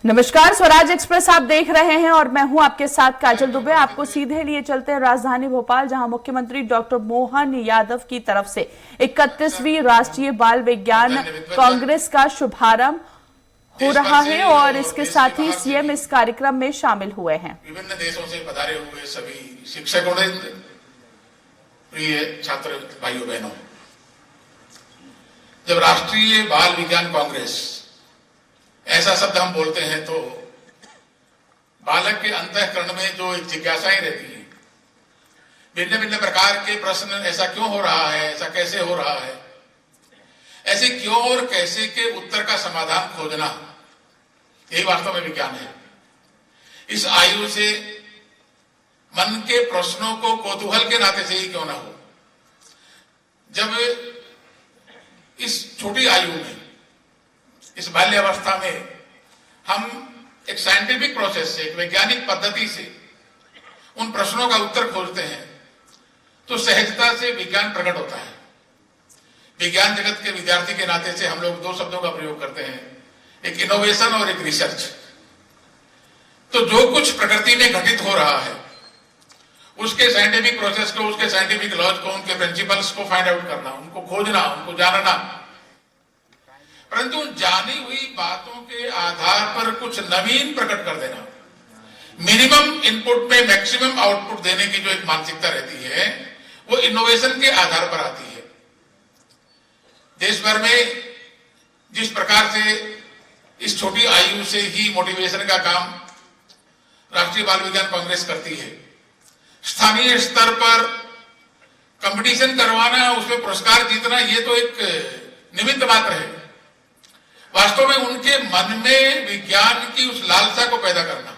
नमस्कार, स्वराज एक्सप्रेस आप देख रहे हैं और मैं हूं आपके साथ काजल दुबे। आपको सीधे लिए चलते हैं राजधानी भोपाल, जहां मुख्यमंत्री डॉक्टर मोहन यादव की तरफ से 31वीं राष्ट्रीय बाल विज्ञान कांग्रेस का शुभारंभ हो रहा है और इसके साथ ही सीएम इस कार्यक्रम में शामिल हुए हैं। विभिन्न देशों से पधारे हुए सभी शिक्षकों, प्रिय छात्र भाइयों बहनों, जब राष्ट्रीय बाल विज्ञान कांग्रेस ऐसा शब्द हम बोलते हैं तो बालक के अंतःकरण में जो एक जिज्ञासाएं रहती है, भिन्न भिन्न प्रकार के प्रश्न, ऐसा क्यों हो रहा है, ऐसा कैसे हो रहा है, ऐसे क्यों और कैसे के उत्तर का समाधान खोजना, यही वास्तव में विज्ञान है। इस आयु से मन के प्रश्नों को कौतूहल के नाते से ही क्यों ना हो, जब इस छोटी आयु में, इस बाल्यावस्था में हम एक साइंटिफिक प्रोसेस से, एक वैज्ञानिक पद्धति से उन प्रश्नों का उत्तर खोजते हैं तो सहजता से विज्ञान प्रकट होता है। विज्ञान जगत के विद्यार्थी के नाते से हम लोग दो शब्दों का प्रयोग करते हैं, एक इनोवेशन और एक रिसर्च। तो जो कुछ प्रकृति में घटित हो रहा है उसके साइंटिफिक प्रोसेस को, उसके साइंटिफिक लॉज को, उनके प्रिंसिपल्स को फाइंड आउट करना, उनको खोजना, उनको जानना, परंतु जानी हुई बातों के आधार पर कुछ नवीन प्रकट कर देना, मिनिमम इनपुट में मैक्सिमम आउटपुट देने की जो एक मानसिकता रहती है वो इनोवेशन के आधार पर आती है। देश भर में जिस प्रकार से इस छोटी आयु से ही मोटिवेशन का काम राष्ट्रीय बाल विज्ञान कांग्रेस करती है, स्थानीय स्तर पर कंपटीशन करवाना, उसमें पुरस्कार जीतना, ये तो एक निमित्त मात्र है। वास्तव में उनके मन में विज्ञान की उस लालसा को पैदा करना,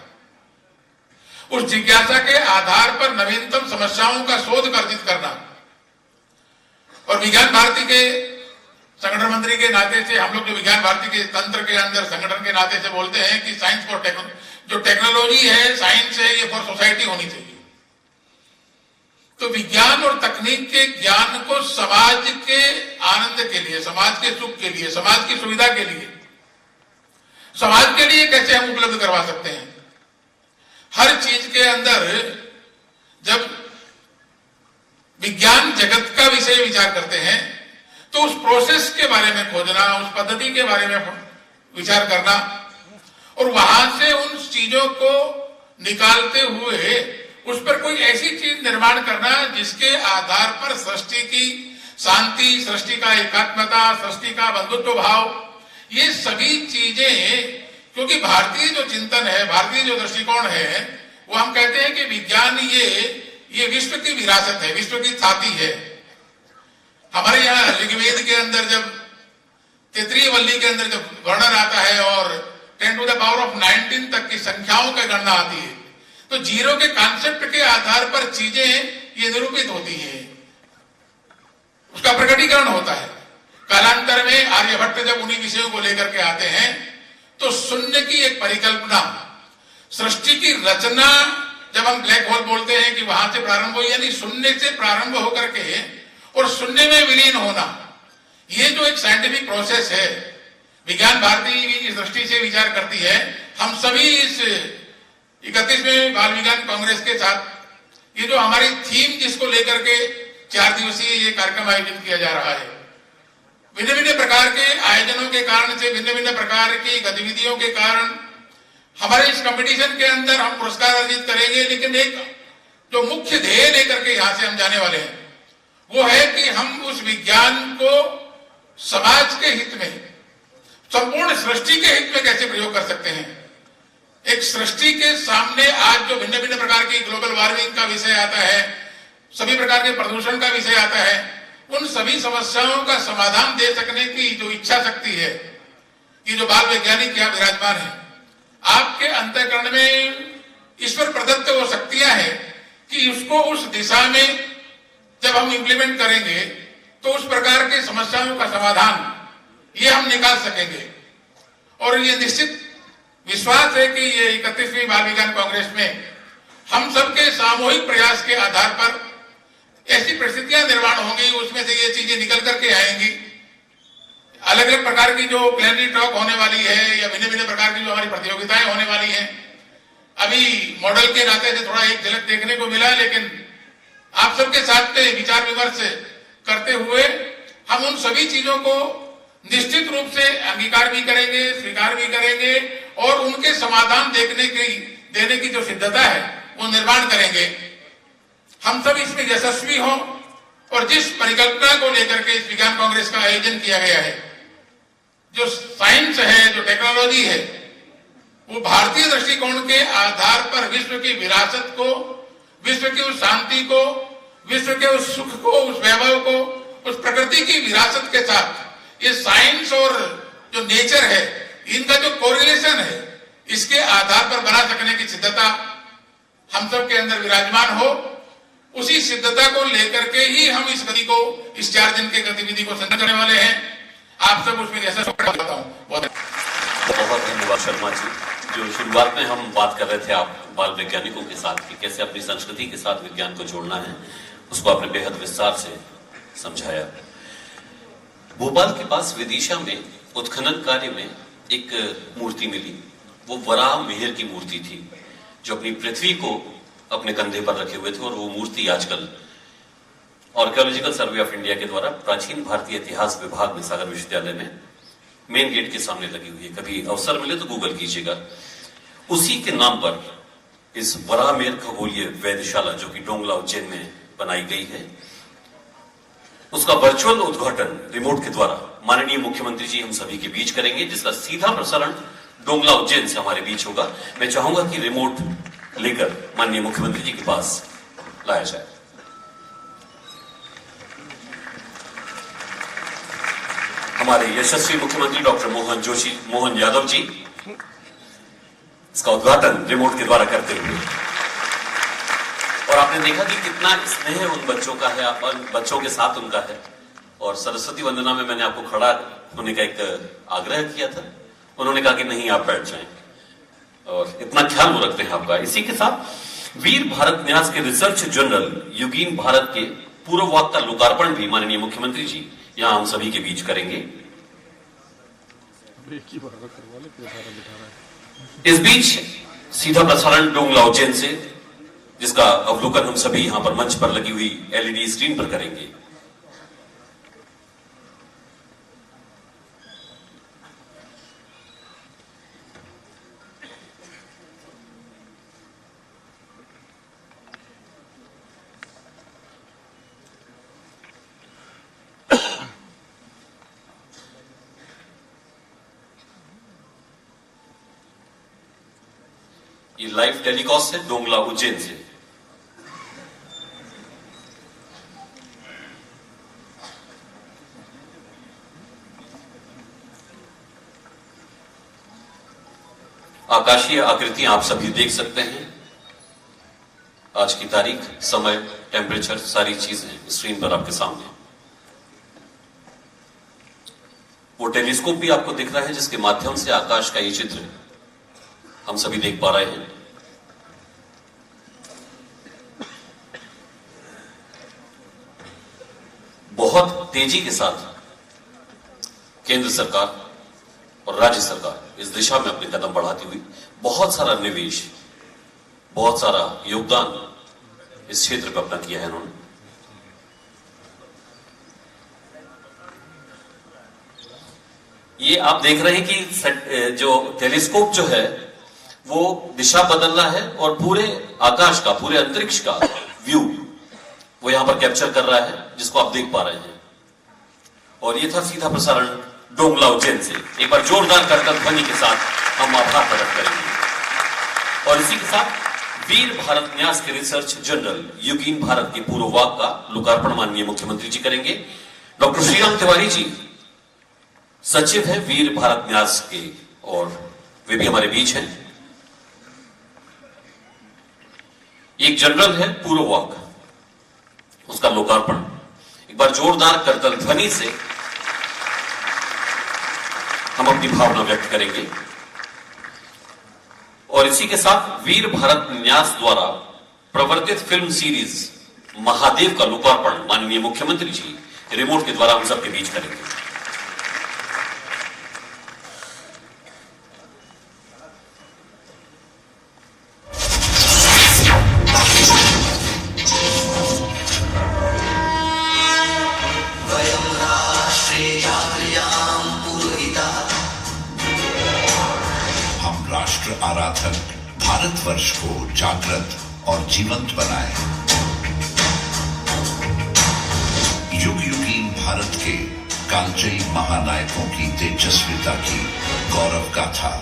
उस जिज्ञासा के आधार पर नवीनतम समस्याओं का शोध अर्जित करना, और विज्ञान भारती के संगठन मंत्री के नाते से हम लोग जो विज्ञान भारती के तंत्र के अंदर संगठन के नाते से बोलते हैं कि साइंस फॉर जो टेक्नोलॉजी है, साइंस है, ये फॉर सोसाइटी होनी चाहिए। तो विज्ञान और तकनीक के ज्ञान को समाज के आनंद के लिए, समाज के सुख के लिए, समाज की सुविधा के लिए, समाज के लिए कैसे हम उपलब्ध करवा सकते हैं। हर चीज के अंदर जब विज्ञान जगत का विषय विचार करते हैं तो उस प्रोसेस के बारे में खोजना, उस पद्धति के बारे में विचार करना और वहां से उन चीजों को निकालते हुए उस पर कोई ऐसी चीज निर्माण करना जिसके आधार पर सृष्टि की शांति, सृष्टि का एकात्मता, सृष्टि का बंधुत्व भाव, ये सभी चीजें, क्योंकि भारतीय जो चिंतन है, भारतीय जो दृष्टिकोण है, वो हम कहते हैं कि विज्ञान ये विश्व की विरासत है, विश्व की छाती है। हमारे यहाँ ऋग्वेद के अंदर जब तैतरीय वल्ली के अंदर जब वर्णन आता है और 10 to the power of 19 तक की संख्याओं की गणना आती है, तो जीरो के कॉन्सेप्ट के आधार पर चीजें ये निरूपित होती हैं, उसका प्रकटीकरण होता है। कालांतर में आर्यभट्ट जब उन्हीं विषयों को लेकर के आते हैं तो शून्य की एक परिकल्पना, सृष्टि की रचना, जब हम ब्लैक होल बोलते हैं कि वहां से प्रारंभ हो, यानी शून्य से प्रारंभ होकर के और शून्य में विलीन होना, ये जो एक साइंटिफिक प्रोसेस है, विज्ञान भारती इस दृष्टि से विचार करती है। हम सभी इस 31वें बाल विज्ञान कांग्रेस के साथ ये जो हमारी थीम, जिसको लेकर के 4 दिवसीय ये कार्यक्रम आयोजित किया जा रहा है, भिन्न भिन्न प्रकार के आयोजनों के कारण से, भिन्न भिन्न प्रकार की गतिविधियों के कारण हमारे इस कंपटीशन के अंदर हम पुरस्कार अर्जित करेंगे, लेकिन एक जो मुख्य ध्येय लेकर के यहां से हम जाने वाले हैं वो है कि हम उस विज्ञान को समाज के हित में, संपूर्ण सृष्टि के हित में कैसे प्रयोग कर सकते हैं। एक सृष्टि के सामने आज जो भिन्न भिन्न प्रकार की ग्लोबल वार्मिंग का विषय आता है, सभी प्रकार के प्रदूषण का विषय आता है, उन सभी समस्याओं का समाधान दे सकने की जो इच्छा शक्ति है, ये जो बाल वैज्ञानिक यहाँ विराजमान है, आपके अंतःकरण में ईश्वर प्रदत्त वो शक्तियां हैं कि उसको उस दिशा में जब हम इंप्लीमेंट करेंगे तो उस प्रकार के समस्याओं का समाधान ये हम निकाल सकेंगे। और ये निश्चित विश्वास है कि ये 31वीं बाल विज्ञान कांग्रेस में हम सबके सामूहिक प्रयास के आधार पर ऐसी परिस्थितियां निर्माण होंगी, उसमें से ये चीजें निकल करके आएंगी। अलग अलग प्रकार की जो प्लेनरी टॉक होने वाली है या भिन्न भिन्न प्रकार की जो हमारी प्रतियोगिताएं होने वाली हैं, अभी मॉडल के नाते से थोड़ा एक झलक देखने को मिला, लेकिन आप सबके साथ विचार विमर्श करते हुए हम उन सभी चीजों को निश्चित रूप से अंगीकार भी करेंगे, स्वीकार भी करेंगे और उनके समाधान देने की जो सिद्धता है वो निर्माण करेंगे। हम सब इसमें यशस्वी हों और जिस परिकल्पना को लेकर के इस विज्ञान कांग्रेस का आयोजन किया गया है, जो साइंस है, जो टेक्नोलॉजी है, वो भारतीय दृष्टिकोण के आधार पर विश्व की विरासत को, विश्व की उस शांति को, विश्व के उस सुख को, उस वैभव को, उस प्रकृति की विरासत के साथ ये साइंस और जो नेचर है, इनका जो कोरिलेशन है, इसके आधार पर बना सकने की सिद्धता हम सब के अंदर विराजमान हो। उसी सिद्धता को लेकर के ही हम इस गति को, इस 4 दिन के गतिविधि को संपन्न करने वाले हैं। आप सब उसमें जैसा चाहता हूँ। बहुत धन्यवाद शर्मा जी। जो शुरुआत में हम बात कर रहे थे आप बाल वैज्ञानिकों के साथ कि कैसे अपनी संस्कृति के साथ विज्ञान को जोड़ना है, उसको आपने बेहद विस्तार से समझाया। भोपाल के पास विदिशा में उत्खनन कार्य में एक मूर्ति मिली। वो वराह मेहर की मूर्ति थी जो अपनी पृथ्वी को अपने कंधे पर रखे हुए थे, और वो मूर्ति आजकल आर्कियोलॉजिकल सर्वे ऑफ इंडिया के द्वारा प्राचीन भारतीय इतिहास विभाग में सागर विश्वविद्यालय में मेन गेट के सामने लगी हुई है। कभी अवसर मिले तो गूगल कीजिएगा। उसी के नाम पर इस वराह मेहर खगोलीय वेधशाला जो कि डोंगला उज्जैन में बनाई गई है, उसका वर्चुअल उद्घाटन रिमोट के द्वारा माननीय मुख्यमंत्री जी हम सभी के बीच करेंगे, जिसका सीधा प्रसारण डोंगला उज्जैन से हमारे बीच होगा। मैं चाहूंगा कि रिमोट लेकर माननीय मुख्यमंत्री जी के पास लाया जाए। हमारे यशस्वी मुख्यमंत्री डॉक्टर मोहन यादव जी इसका उद्घाटन रिमोट के द्वारा करते हुए। और आपने देखा कि कितना स्नेह उन बच्चों का है, बच्चों के साथ उनका है। और सरस्वती वंदना में मैंने आपको खड़ा होने का एक आग्रह किया था, उन्होंने कहा कि नहीं आप बैठ जाएं, और इतना ख्याल वो रखते हैं आपका। इसी के साथ वीर भारत न्यास के रिसर्च जनरल युगीन भारत के पूर्व वाक का लोकार्पण भी माननीय मुख्यमंत्री जी यहां हम सभी के बीच करेंगे। इस बीच सीधा प्रसारण डोंगला उज्जैन से, जिसका अवलोकन हम सभी यहां पर मंच पर लगी हुई एलईडी स्क्रीन पर करेंगे। ये लाइव टेलीकास्ट है डोंगला उज्जैन से। आकाशीय आकृतियां आप सभी देख सकते हैं। आज की तारीख, समय, टेम्परेचर, सारी चीजें स्क्रीन पर आपके सामने। वो टेलीस्कोप भी आपको दिख रहा है जिसके माध्यम से आकाश का ये चित्र हम सभी देख पा रहे हैं। बहुत तेजी के साथ केंद्र सरकार और राज्य सरकार इस दिशा में अपने कदम बढ़ाती हुई बहुत सारा निवेश, बहुत सारा योगदान इस क्षेत्र पर अपना किया है इन्होंने। ये आप देख रहे हैं कि जो टेलीस्कोप जो है वो दिशा बदल रहा है और पूरे आकाश का, पूरे अंतरिक्ष का व्यू वो यहां पर कैप्चर कर रहा है, जिसको आप देख पा रहे हैं। और ये था सीधा प्रसारण डोंगला उज्जैन से। एक बार जोरदार करतब ध्वनि के साथ हम आभार प्रकट करेंगे। और इसी के साथ वीर भारत न्यास के रिसर्च जनरल युगीन भारत के पूर्व वाक का लोकार्पण माननीय मुख्यमंत्री जी करेंगे। डॉक्टर श्रीराम तिवारी जी सचिव है वीर भारत न्यास के, और वे भी हमारे बीच हैं। एक जनरल है पूर्व वाक, उसका लोकार्पण एक बार जोरदार करतल ध्वनि से हम अपनी भावना व्यक्त करेंगे। और इसी के साथ वीर भारत न्यास द्वारा प्रवर्तित फिल्म सीरीज महादेव का लोकार्पण माननीय मुख्यमंत्री जी रिमोट के द्वारा हम सबके बीच करेंगे। राष्ट्र आराधक भारतवर्ष को जागृत और जीवंत बनाए। युग युगीन भारत के कालजयी महानायकों की तेजस्विता की गौरव गाथा।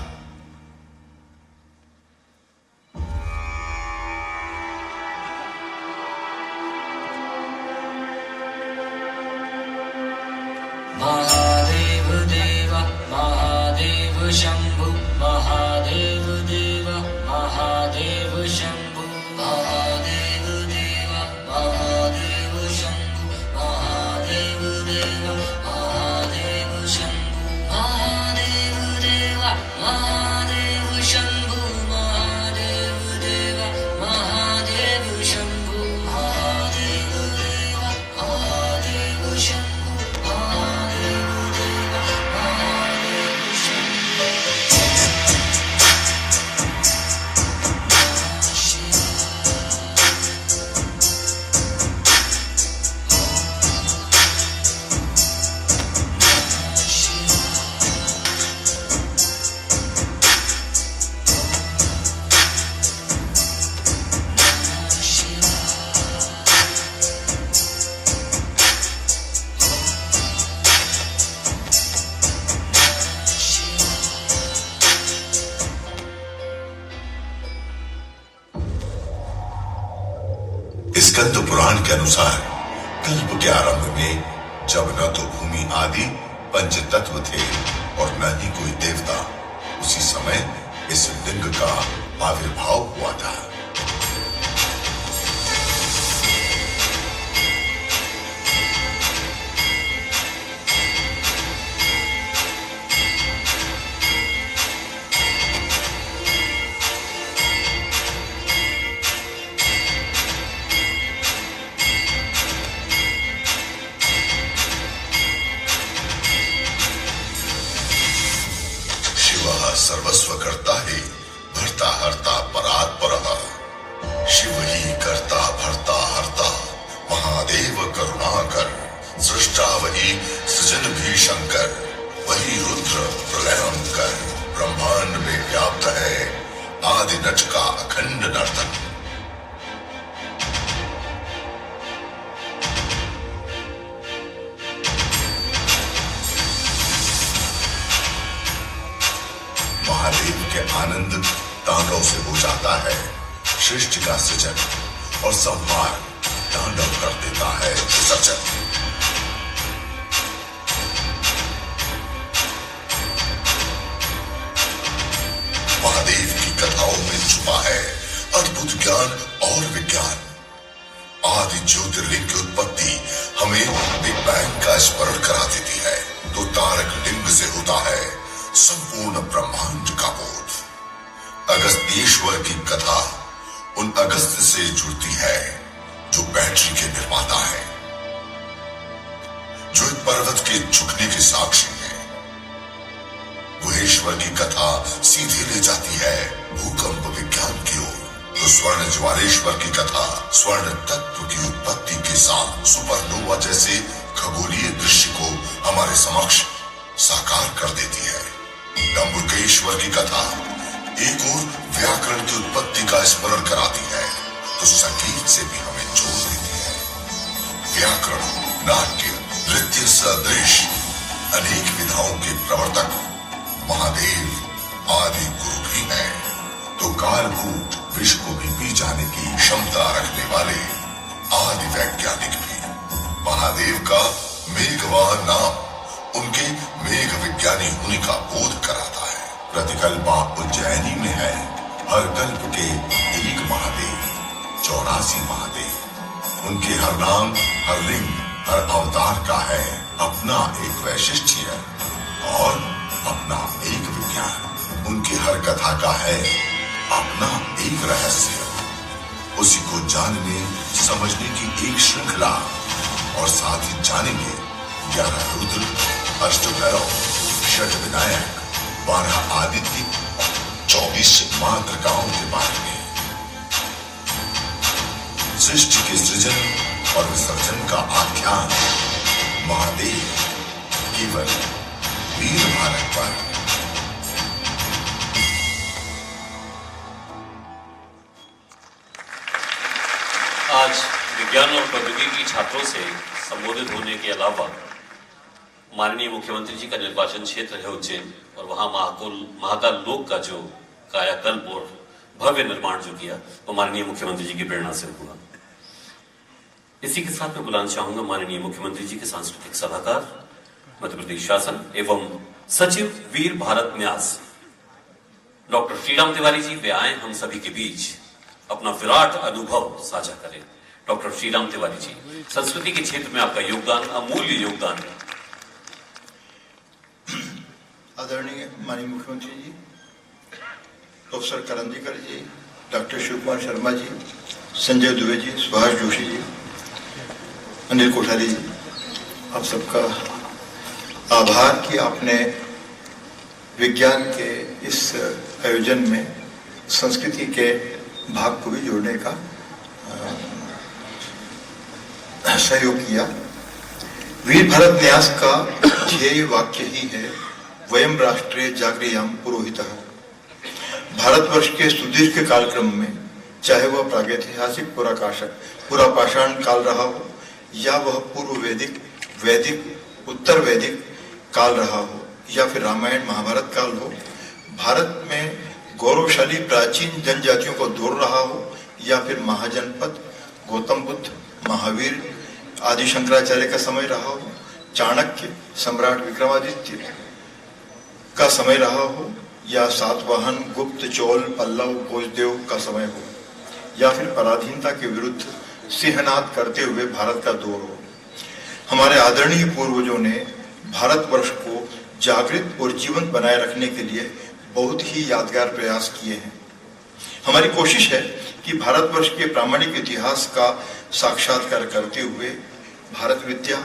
महादेव देव महादेव शंभु महादेव देव महादेव शंभु महादेव देव महादेव शंभु महादेव देव महादेव शंभु महादेव देव महादेव शंभु महादेव देव महादेव शंभु महादेव देव महादेव शंभु स्कंद पुराण के अनुसार कल्प के आरंभ में जब न तो भूमि आदि पंच तत्व थे और न ही कोई देवता, उसी समय इस लिंग का आविर्भाव हुआ था। सर्वस्व करता है भरता हरता परात्परः। शिव ही करता भरता हरता महादेव करुणाकर। सृष्टा वही सृजन भी शंकर, वही रुद्र प्रलयंकर। ब्रह्मांड में व्याप्त है आदि नट का अखंड नर्तन। महादेव के आनंद तांडव से हो जाता है सृष्टि का सृजन, और संहार तांडव कर देता है विसर्जन। महादेव की कथाओं में छुपा है अद्भुत ज्ञान और विज्ञान। आदि ज्योतिर्लिंग की उत्पत्ति हमें बिग बैंग का स्मरण करा देती है, तो तारक लिंग से होता है संपूर्ण ब्रह्मांड का बोध। अगस्त्येश्वर की कथा उन अगस्त से जुड़ती है जो बैटरी के निर्माता है, जो एक पर्वत के झुकने के साक्षी है। गुहेश्वर की कथा सीधे ले जाती है भूकंप विज्ञान की ओर, तो स्वर्ण ज्वालेश्वर की कथा स्वर्ण तत्व की उत्पत्ति के साथ सुपरनोवा जैसे खगोलीय दृश्य को हमारे समक्ष साकार कर देती है। डम्बुकेश्वर की कथा एक और व्याकरण की उत्पत्ति का स्मरण कराती है, तो संगीत से भी हमें जोड़ देती है। व्याकरण, नाट्य, नृत्य सदृश अनेक विधाओं के प्रवर्तक महादेव आदि गुरु भी हैं, तो कालकूट विश्व को भी पी जाने की क्षमता रखने वाले आदि वैज्ञानिक भी। महादेव का मेघवाहन नाम उनके मेघ विज्ञानी होने का बोध कराता है। प्रतिकल्पा उज्जैनी में है, हर कल्प के एक महादेव, 84 महादेव। उनके हर नाम, हर लिंग, हर अवतार का है अपना एक वैशिष्ट्य और अपना एक विज्ञान। उनकी हर कथा का है अपना एक रहस्य, उसी को जानने समझने की एक श्रृंखला। और साथ ही जानेंगे 11 रुद्र, अष्टभैरव, षट विनायक, 12 आदित्य, 24 मातृकाओं के बारे में। सृष्टि के सृजन और विसर्जन का आख्यान महादेव केवल वीर भारत पर। विज्ञान और प्रौद्योगिकी छात्रों से संबोधित होने के अलावा माननीय मुख्यमंत्री जी का निर्वाचन क्षेत्र है उज्जैन, और वहां महाकाल लोक का जो कायाकल्प और भव्य निर्माण जो किया वो माननीय मुख्यमंत्री जी की प्रेरणा से हुआ। इसी के साथ मैं बुलाना चाहूंगा माननीय मुख्यमंत्री जी के सांस्कृतिक सलाहकार, मध्य प्रदेश शासन एवं सचिव वीर भारत न्यास डॉक्टर श्रीराम तिवारी जी। वे आए हम सभी के बीच अपना विराट अनुभव साझा करें। डॉक्टर श्रीराम तिवारी जी, संस्कृति के क्षेत्र में आपका योगदान अमूल्य योगदान है। आदरणीय माननीय मुख्यमंत्री जी, प्रोफेसर करंदीकर जी, डॉक्टर शिव कुमार शर्मा जी, संजय दुबे जी, सुभाष जोशी जी, अनिल कोठारी जी, आप सबका आभार कि आपने विज्ञान के इस आयोजन में संस्कृति के भाग को भी जोड़ने का सहयोग किया। वीर भारत न्यास का ध्येय वाक्य ही है वयम राष्ट्रे जागृयाम पुरोहितः। भारतवर्ष के सुदीर्घ कालक्रम में, चाहे वह प्रागैतिहासिक पुरापाषाण काल रहा हो या वह पूर्व वैदिक, वैदिक, उत्तर वैदिक काल रहा हो या फिर रामायण महाभारत काल हो, भारत में गौरवशाली प्राचीन जनजातियों को दौड़ रहा हो या फिर महाजनपद, गौतम बुद्ध, महावीर आदि शंकराचार्य का समय रहा हो, चाणक्य, सम्राट विक्रमादित्य का समय रहा हो या सातवाहन, गुप्त, चोल, पल्लव, भोजदेव का समय हो या फिर पराधीनता के विरुद्ध सिंहनाद करते हुए भारत का दौर हो, हमारे आदरणीय पूर्वजों ने भारतवर्ष को जागृत और जीवंत बनाए रखने के लिए बहुत ही यादगार प्रयास किए हैं। हमारी कोशिश है कि भारतवर्ष के प्रामाणिक इतिहास का साक्षात्कार करते हुए भारत विद्या,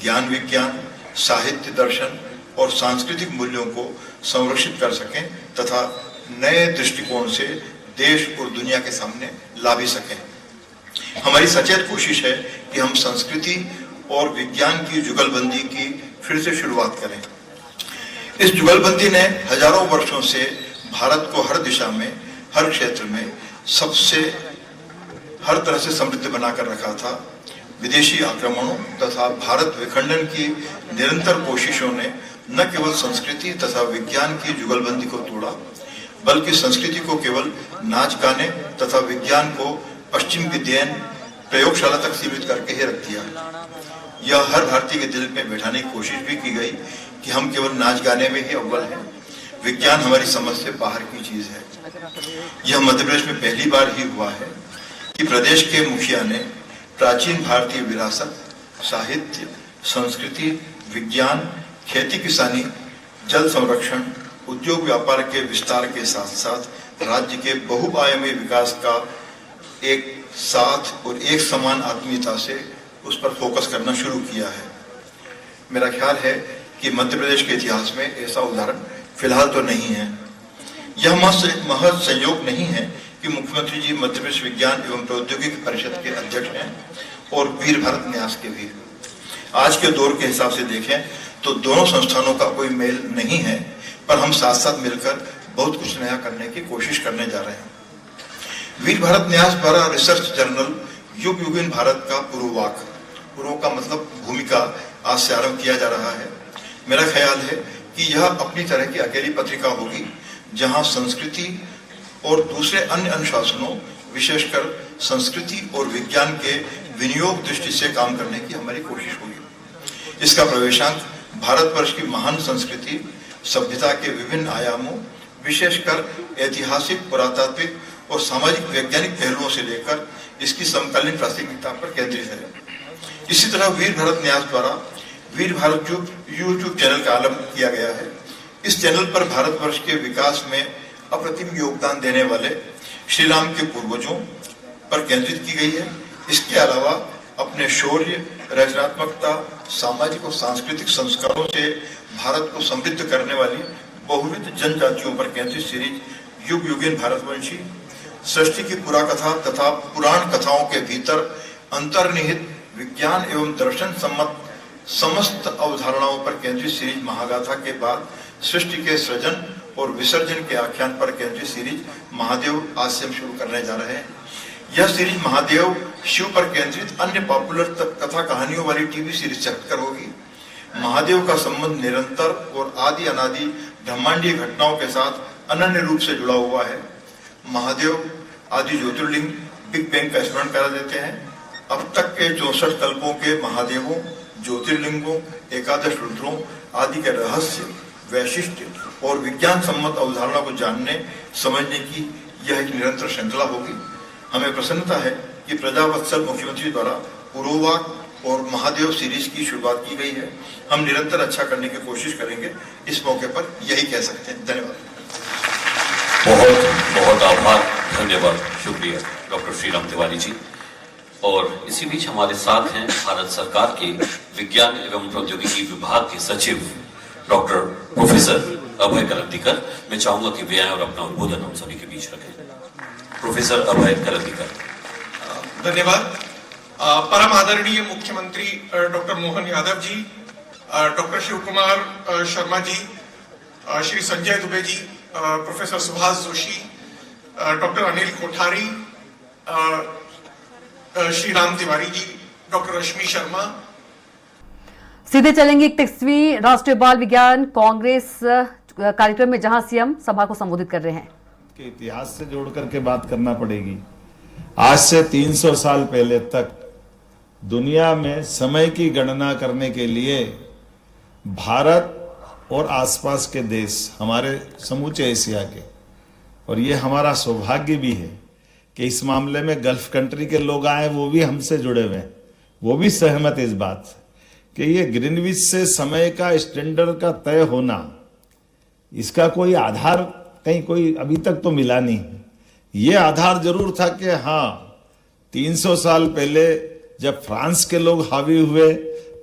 ज्ञान विज्ञान, साहित्य, दर्शन और सांस्कृतिक मूल्यों को संरक्षित कर सकें तथा नए दृष्टिकोण से देश और दुनिया के सामने ला भी सकें। हमारी सचेत कोशिश है कि हम संस्कृति और विज्ञान की जुगलबंदी की फिर से शुरुआत करें। इस जुगलबंदी ने हजारों वर्षों से भारत को हर दिशा में, हर क्षेत्र में हर तरह से समृद्ध बनाकर रखा था। विदेशी आक्रमणों तथा भारत विखंडन की निरंतर कोशिशों ने न केवल संस्कृति तथा विज्ञान की जुगलबंदी को तोड़ा, बल्कि संस्कृति को केवल नाच गाने तथा विज्ञान को पश्चिम की देन प्रयोगशाला तक सीमित करके ही रख दिया। यह हर भारतीय के दिल में बैठाने की कोशिश भी की गई कि हम केवल नाच गाने में ही अव्वल हैं, विज्ञान हमारी समझ से बाहर की चीज है। यह मध्य प्रदेश में पहली बार ही हुआ है कि प्रदेश के मुखिया ने प्राचीन भारतीय विरासत, साहित्य, संस्कृति, विज्ञान, खेती किसानी, जल संरक्षण, उद्योग व्यापार के विस्तार के साथ साथ राज्य के बहुआयामी विकास का एक साथ और एक समान आत्मीयता से उस पर फोकस करना शुरू किया है। मेरा ख्याल है कि मध्य प्रदेश के इतिहास में ऐसा उदाहरण फिलहाल तो नहीं है। यह महज संयोग नहीं है कि मुख्यमंत्री जी मध्य प्रदेश विज्ञान एवं प्रौद्योगिकी परिषद के अध्यक्ष हैं और वीर भारत न्यास के भी। आज के दौर के हिसाब से देखें तो दोनों संस्थानों का कोई मेल नहीं है, पर हम साथ साथ मिलकर बहुत कुछ नया करने की कोशिश करने जा रहे हैं। वीर भारत न्यास द्वारा रिसर्च जर्नल युग युगीन भारत का पूर्व का मतलब भूमिका आज से आरंभ किया जा रहा है। मेरा ख्याल है कि यह अपनी तरह की अकेली पत्रिका होगी जहां संस्कृति और दूसरे अन्य अनुशासनों, विशेषकर संस्कृति और विज्ञान के विनियोग दृष्टि से काम करने की हमारी कोशिश होगी। इसका प्रवेशांक भारतवर्ष की महान संस्कृति, सभ्यता के विभिन्न आयामों, विशेषकर ऐतिहासिक, पुरातात्विक और सामाजिक वैज्ञानिक पहलुओं से लेकर इसकी समकालीन प्रासंगिकता पर केंद्रित है। इसी तरह वीर भारत न्यास द्वारा वीर भारत यूट्यूब चैनल का आरंभ किया गया है। इस चैनल पर भारतवर्ष के विकास में अप्रतिम योगदान देने वाले श्री राम के पूर्वजों पर केंद्रित की गई है। इसके अलावा अपने शौर्य, रचनात्मकता, सामाजिक और सांस्कृतिक संस्कारों से भारत को समृद्ध करने वाली बहुविध जनजातियों पर केंद्रित सीरीज युग युगीन भारतवंशी, सृष्टि की पुराकथा तथा पुराण कथाओं के भीतर अंतर्निहित विज्ञान एवं दर्शन सम्मत समस्त अवधारणाओं पर केंद्रित सीरीज महागाथा के बाद सृष्टि के सृजन और विसर्जन के आख्यान पर केंद्रित सीरीज महादेव आज से हम शुरू करने जा रहे हैं। यह सीरीज महादेव शिव पर केंद्रित अन्य पॉपुलर कथा कहानियों वाली टीवी सीरीज से हटकर होगी। महादेव का संबंध निरंतर और आदि अनादि ब्रह्मांडीय घटनाओं के साथ अनन्य रूप से जुड़ा हुआ है। महादेव आदि ज्योतिर्लिंग बिग बैंग का स्मरण करा देते हैं। अब तक के 64 कल्पों के महादेवों, ज्योतिर्लिंगों, एकादश रुद्रों आदि के रहस्य, वैशिष्ट्य और विज्ञान सम्मत अवधारणा को जानने समझने की यह एक निरंतर श्रृंखला होगी। हमें प्रसन्नता है कि प्रजावत्सल मुख्यमंत्री द्वारा पुरोवाक और महादेव सीरीज की शुरुआत की गई है। हम निरंतर अच्छा करने की कोशिश करेंगे। इस मौके पर यही कह सकते हैं। धन्यवाद। बहुत बहुत आभार, धन्यवाद, शुक्रिया डॉक्टर श्रीराम तिवारी जी। और इसी बीच हमारे साथ हैं भारत सरकार के विज्ञान एवं प्रौद्योगिकी विभाग के सचिव डॉक्टर प्रोफेसर अभय करंदीकर। मैं चाहूंगा कि वे आए और अपना उद्बोधन हम सभी के बीच रखें। प्रोफेसर अभय करंदीकर। धन्यवाद। परम आदरणीय मुख्यमंत्री doctor Mohan Yadav ji, doctor Shiv Kumar Sharma ji, Shri Sanjay Dubey ji, professor Subhash Joshi, doctor Anil Kothari, Shri Ram Tiwari ji, doctor रश्मि शर्मा। सीधे चलेंगे 31वीं राष्ट्रीय बाल विज्ञान कांग्रेस कार्यक्रम में, जहां सीएम सभा को संबोधित कर रहे हैं। के इतिहास से जोड़ करके बात करना पड़ेगी। आज से 300 साल पहले तक दुनिया में समय की गणना करने के लिए भारत और आसपास के देश, हमारे समूचे एशिया के, और ये हमारा सौभाग्य भी है कि इस मामले में गल्फ कंट्री के लोग आए, वो भी हमसे जुड़े हुए हैं, वो भी सहमत इस बात से कि ये ग्रीनविच से समय का स्टैंडर्ड का तय होना, इसका कोई आधार कहीं कोई अभी तक तो मिला नहीं है। ये आधार जरूर था कि हाँ, 300 साल पहले जब फ्रांस के लोग हावी हुए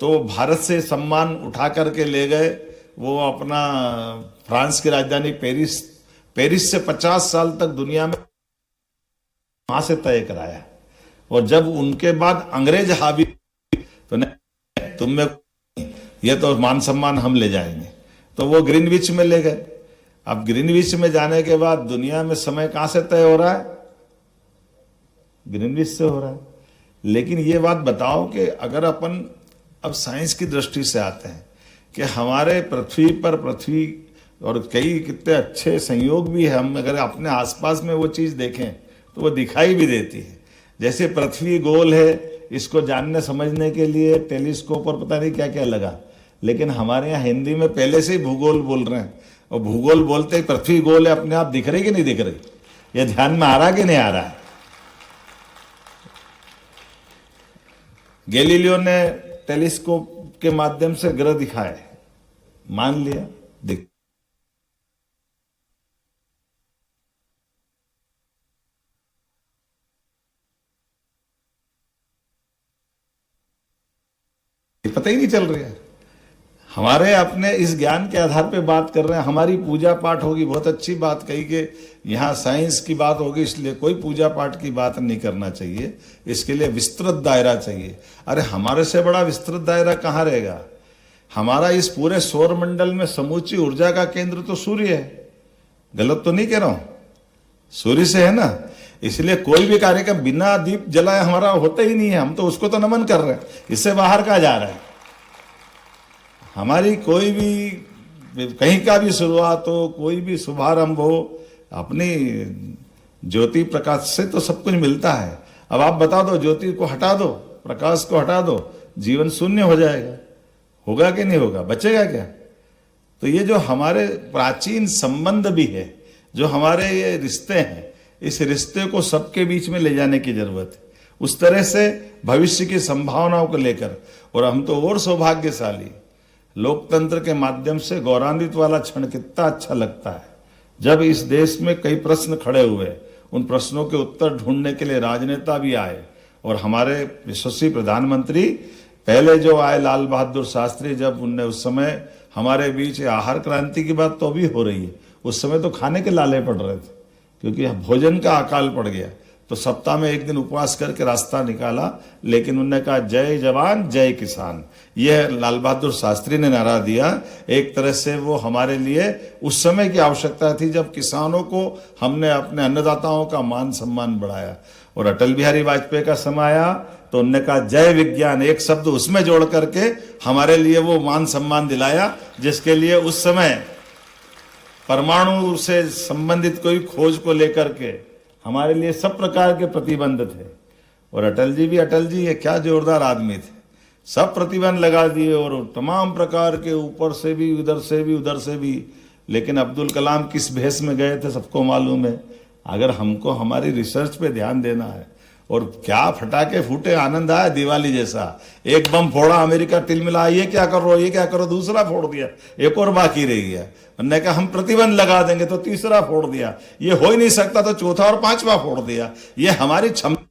तो भारत से सम्मान उठा करके ले गए। वो अपना फ्रांस की राजधानी पेरिस से 50 साल तक दुनिया में वहां से तय कराया। और जब उनके बाद अंग्रेज हावी तो नहीं, तुम में ये तो मान सम्मान हम ले जाएंगे, तो वो ग्रीनविच में ले गए। अब ग्रीनविच में जाने के बाद दुनिया में समय कहां से तय हो रहा है? ग्रीनविच से हो रहा है। लेकिन ये बात बताओ कि अगर अपन अब साइंस की दृष्टि से आते हैं कि हमारे पृथ्वी और कई कितने अच्छे संयोग भी है, हम अगर अपने आसपास में वो चीज देखें तो वो दिखाई भी देती है। जैसे पृथ्वी गोल है, इसको जानने समझने के लिए टेलीस्कोप और पता नहीं क्या क्या लगा, लेकिन हमारे यहाँ हिंदी में पहले से ही भूगोल बोल रहे हैं, और भूगोल बोलते ही पृथ्वी गोल है अपने आप दिख रही कि नहीं दिख रही, ये ध्यान में आ रहा कि नहीं आ रहा है? गैलीलियो ने टेलीस्कोप के माध्यम से ग्रह दिखाए, मान लिया, दिख पता ही नहीं चल रहा है। हमारे अपने इस ज्ञान के आधार पे बात कर रहे हैं। हमारी पूजा पाठ होगी, बहुत अच्छी बात कही कि यहाँ साइंस की बात होगी, इसलिए कोई पूजा पाठ की बात नहीं करना चाहिए, इसके लिए विस्तृत दायरा चाहिए। अरे हमारे से बड़ा विस्तृत दायरा कहाँ रहेगा? हमारा इस पूरे सौर मंडल में समूची ऊर्जा का केंद्र तो सूर्य है। गलत तो नहीं कह रहा हूं, सूर्य से है ना। इसलिए कोई भी कार्यक्रम बिना दीप जलाए हमारा होता ही नहीं है। हम तो उसको तो नमन कर रहे हैं, इससे बाहर कहा जा रहा है। हमारी कोई भी कहीं का भी शुरुआत हो, कोई भी शुभारंभ हो, अपनी ज्योति प्रकाश से तो सब कुछ मिलता है। अब आप बता दो, ज्योति को हटा दो, प्रकाश को हटा दो, जीवन शून्य हो जाएगा। होगा कि नहीं होगा? बचेगा क्या? तो ये जो हमारे प्राचीन संबंध भी है, जो हमारे ये रिश्ते हैं, इस रिश्ते को सबके बीच में ले जाने की जरूरत है। उस तरह से भविष्य की संभावनाओं को लेकर, और हम तो और सौभाग्यशाली, लोकतंत्र के माध्यम से गौरवान्वित वाला क्षण कितना अच्छा लगता है जब इस देश में कई प्रश्न खड़े हुए, उन प्रश्नों के उत्तर ढूंढने के लिए राजनेता भी आए। और हमारे यशस्वी प्रधानमंत्री पहले जो आए, लाल बहादुर शास्त्री, जब उनने उस समय हमारे बीच आहार क्रांति की बात तो अभी हो रही है, उस समय तो खाने के लाले पड़ रहे थे क्योंकि भोजन का अकाल पड़ गया। तो सप्ताह में एक दिन उपवास करके रास्ता निकाला, लेकिन उन्होंने कहा जय जवान जय किसान। यह लाल बहादुर शास्त्री ने नारा दिया। एक तरह से वो हमारे लिए उस समय की आवश्यकता थी जब किसानों को हमने अपने अन्नदाताओं का मान सम्मान बढ़ाया। और अटल बिहारी वाजपेयी का समय आया तो उन्होंने कहा जय विज्ञान, एक शब्द उसमें जोड़ करके हमारे लिए वो मान सम्मान दिलाया, जिसके लिए उस समय परमाणु से संबंधित कोई खोज को लेकर के हमारे लिए सब प्रकार के प्रतिबंध थे। और अटल जी ये क्या जोरदार आदमी थे, सब प्रतिबंध लगा दिए और तमाम प्रकार के ऊपर से भी उधर से भी। लेकिन अब्दुल कलाम किस भेष में गए थे सबको मालूम है। अगर हमको हमारी रिसर्च पे ध्यान देना है, और क्या फटाके फूटे, आनंद आया दिवाली जैसा। एक बम फोड़ा, अमेरिका तिलमिला, ये क्या करो, दूसरा फोड़ दिया, एक और बाकी रह गया। उन्होंने कहा हम प्रतिबंध लगा देंगे, तो तीसरा फोड़ दिया। ये हो ही नहीं सकता तो चौथा और पांचवा फोड़ दिया। ये हमारी क्षमता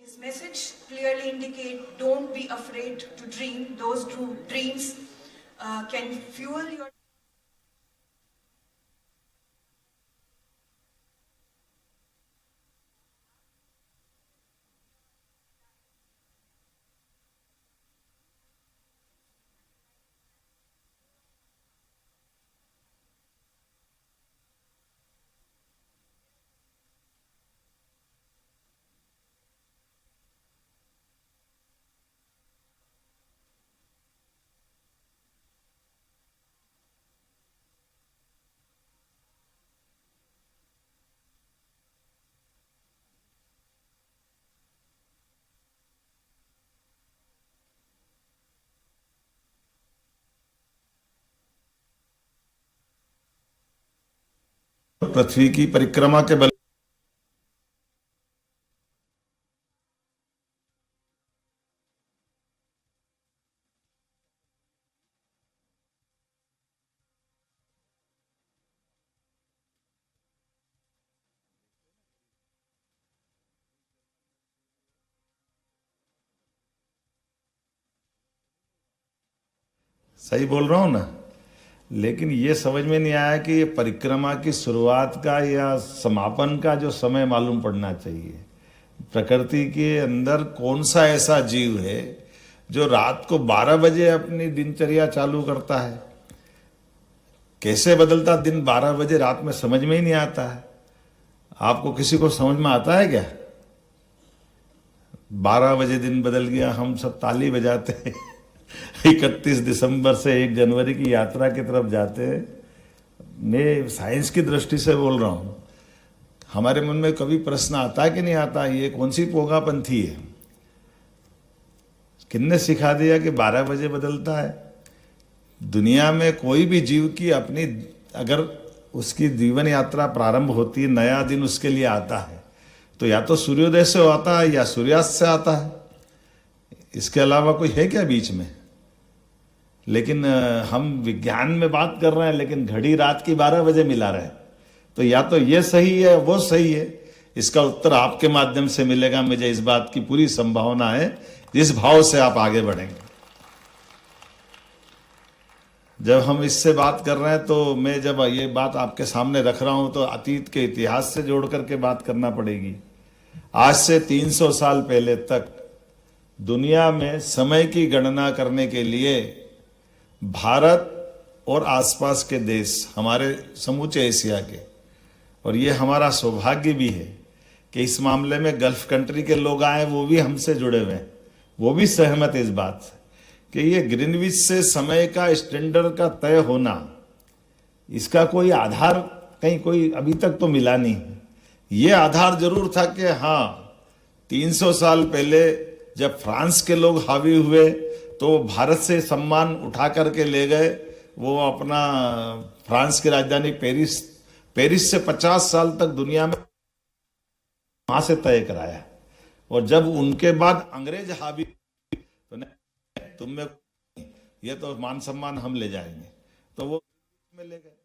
His message clearly indicates don't be afraid to dream. Those dreams can fuel your पृथ्वी की परिक्रमा के बल सही बोल रहा हूं ना। लेकिन ये समझ में नहीं आया कि ये परिक्रमा की शुरुआत का या समापन का जो समय मालूम पड़ना चाहिए। प्रकृति के अंदर कौन सा ऐसा जीव है जो रात को 12 बजे अपनी दिनचर्या चालू करता है? कैसे बदलता दिन 12 बजे रात में, समझ में ही नहीं आता है। आपको किसी को समझ में आता है क्या? 12 बजे दिन बदल गया, हम सब ताली बजाते हैं। 31 दिसंबर से 1 जनवरी की यात्रा की तरफ जाते हैं। मैं साइंस की दृष्टि से बोल रहा हूं। हमारे मन में कभी प्रश्न आता है कि नहीं आता, ये कौन सी पोगापंथी है? किसने सिखा दिया कि 12 बजे बदलता है? दुनिया में कोई भी जीव की अपनी, अगर उसकी जीवन यात्रा प्रारंभ होती है, नया दिन उसके लिए आता है, तो या तो सूर्योदय से आता है या सूर्यास्त से आता है। इसके अलावा कोई है क्या बीच में? लेकिन हम विज्ञान में बात कर रहे हैं, लेकिन घड़ी रात की 12 बजे मिला रहे हैं। तो या तो ये सही है, वो सही है। इसका उत्तर आपके माध्यम से मिलेगा, मुझे इस बात की पूरी संभावना है। इस भाव से आप आगे बढ़ेंगे। जब हम इससे बात कर रहे हैं, तो मैं जब ये बात आपके सामने रख रहा हूं, तो अतीत के इतिहास से जोड़ करके बात करना पड़ेगी। आज से 300 साल पहले तक दुनिया में समय की गणना करने के लिए भारत और आसपास के देश, हमारे समूचे एशिया के, और ये हमारा सौभाग्य भी है कि इस मामले में गल्फ कंट्री के लोग आए, वो भी हमसे जुड़े हुए हैं, वो भी सहमत है इस बात से कि ये ग्रीनविच से समय का स्टैंडर्ड का तय होना, इसका कोई आधार कहीं कोई अभी तक तो मिला नहीं। ये आधार जरूर था कि हाँ, 300 साल पहले जब फ्रांस के लोग हावी हुए तो भारत से सम्मान उठा करके ले गए। वो अपना फ्रांस की राजधानी पेरिस से 50 साल तक दुनिया में वहां से तय कराया। और जब उनके बाद अंग्रेज हावी, तो तुम में ये तो मान सम्मान हम ले जाएंगे, तो वो में ले गए।